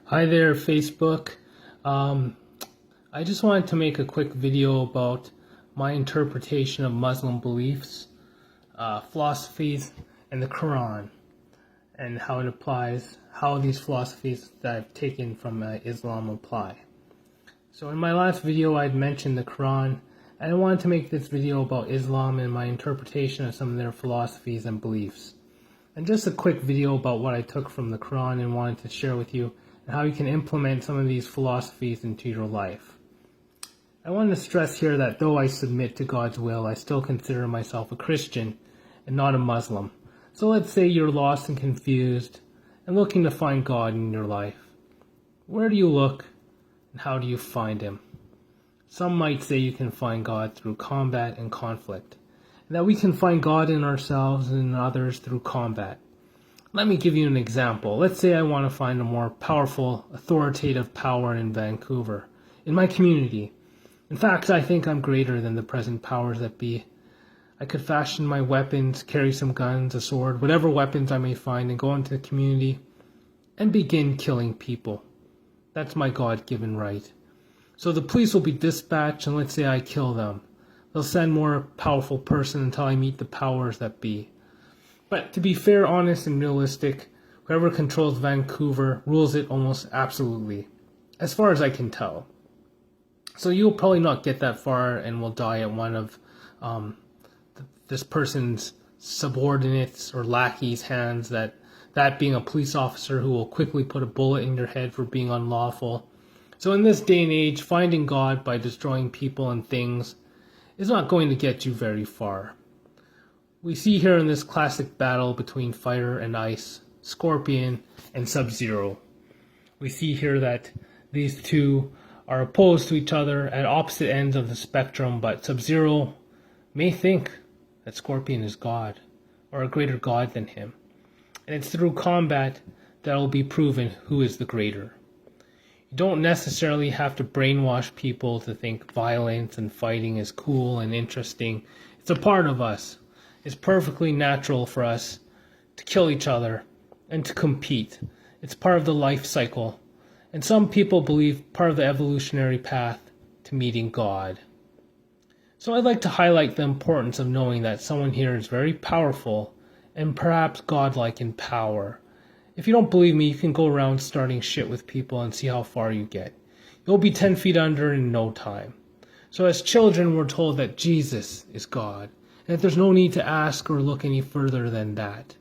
Hi there, Facebook. I just wanted to make a quick video about my interpretation of Muslim beliefs, philosophies, and the Quran, and how it applies, how these philosophies that I've taken from Islam apply. So in my last video, I'd mentioned the Quran, and I wanted to make this video about Islam and my interpretation of some of their philosophies and beliefs. And just a quick video about what I took from the Quran and wanted to share with you, and how you can implement some of these philosophies into your life. I want to stress here that though I submit to God's will, I still consider myself a Christian and not a Muslim. So let's say you're lost and confused and looking to find God in your life. Where do you look and how do you find Him? Some might say you can find God through combat and conflict, and that we can find God in ourselves and in others through combat. Let me give you an example. Let's say I want to find a more powerful, authoritative power in Vancouver, in my community. In fact, I think I'm greater than the present powers that be. I could fashion my weapons, carry some guns, a sword, whatever weapons I may find, and go into the community and begin killing people. That's my God-given right. So the police will be dispatched, and let's say I kill them. They'll send more powerful person until I meet the powers that be. But to be fair, honest, and realistic, whoever controls Vancouver rules it almost absolutely, as far as I can tell. So you'll probably not get that far and will die at one of this person's subordinates or lackeys' hands, that being a police officer who will quickly put a bullet in your head for being unlawful. So in this day and age, finding God by destroying people and things is not going to get you very far. We see here in this classic battle between fire and ice, Scorpion and Sub-Zero. We see here that these two are opposed to each other at opposite ends of the spectrum, but Sub-Zero may think that Scorpion is God, or a greater God than him. And it's through combat that will be proven who is the greater. You don't necessarily have to brainwash people to think violence and fighting is cool and interesting. It's a part of us. It's perfectly natural for us to kill each other and to compete. It's part of the life cycle. And some people believe part of the evolutionary path to meeting God. So I'd like to highlight the importance of knowing that someone here is very powerful and perhaps godlike in power. If you don't believe me, you can go around starting shit with people and see how far you get. You'll be 10 feet under in no time. So as children, we're told that Jesus is God, and that there's no need to ask or look any further than that.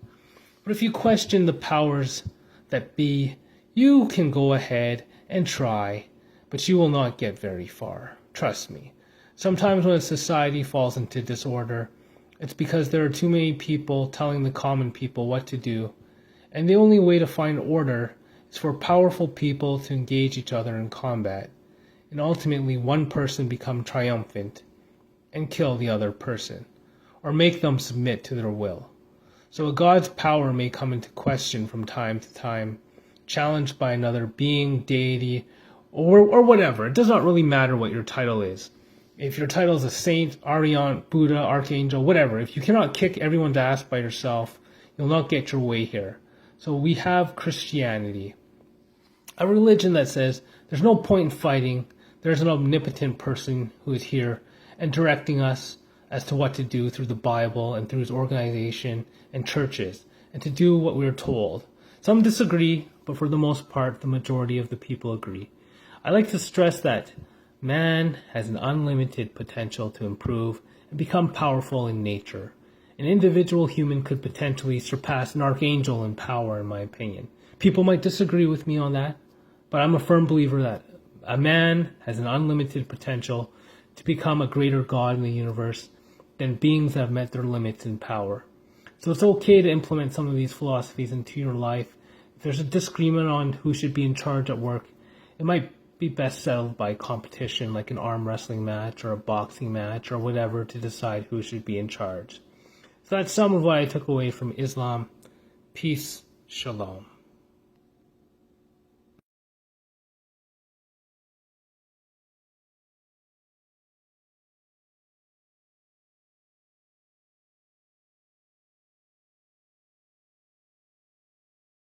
But if you question the powers that be, you can go ahead and try, but you will not get very far. Trust me. Sometimes when a society falls into disorder, it's because there are too many people telling the common people what to do, and the only way to find order is for powerful people to engage each other in combat, and ultimately one person become triumphant and kill the other person, or make them submit to their will. So a God's power may come into question from time to time, challenged by another being, deity, or whatever. It does not really matter what your title is. If your title is a saint, Ariant, Buddha, Archangel, whatever, if you cannot kick everyone's ass by yourself, you'll not get your way here. So we have Christianity, a religion that says there's no point in fighting. There's an omnipotent person who is here and directing us as to what to do through the Bible and through his organization and churches, and to do what we are told. Some disagree, but for the most part, the majority of the people agree. I like to stress that man has an unlimited potential to improve and become powerful in nature. An individual human could potentially surpass an archangel in power, in my opinion. People might disagree with me on that, but I'm a firm believer that a man has an unlimited potential to become a greater God in the universe than beings that have met their limits in power. So it's okay to implement some of these philosophies into your life. If there's a disagreement on who should be in charge at work, it might be best settled by competition, like an arm wrestling match or a boxing match or whatever, to decide who should be in charge. So that's some of what I took away from Islam. Peace, shalom.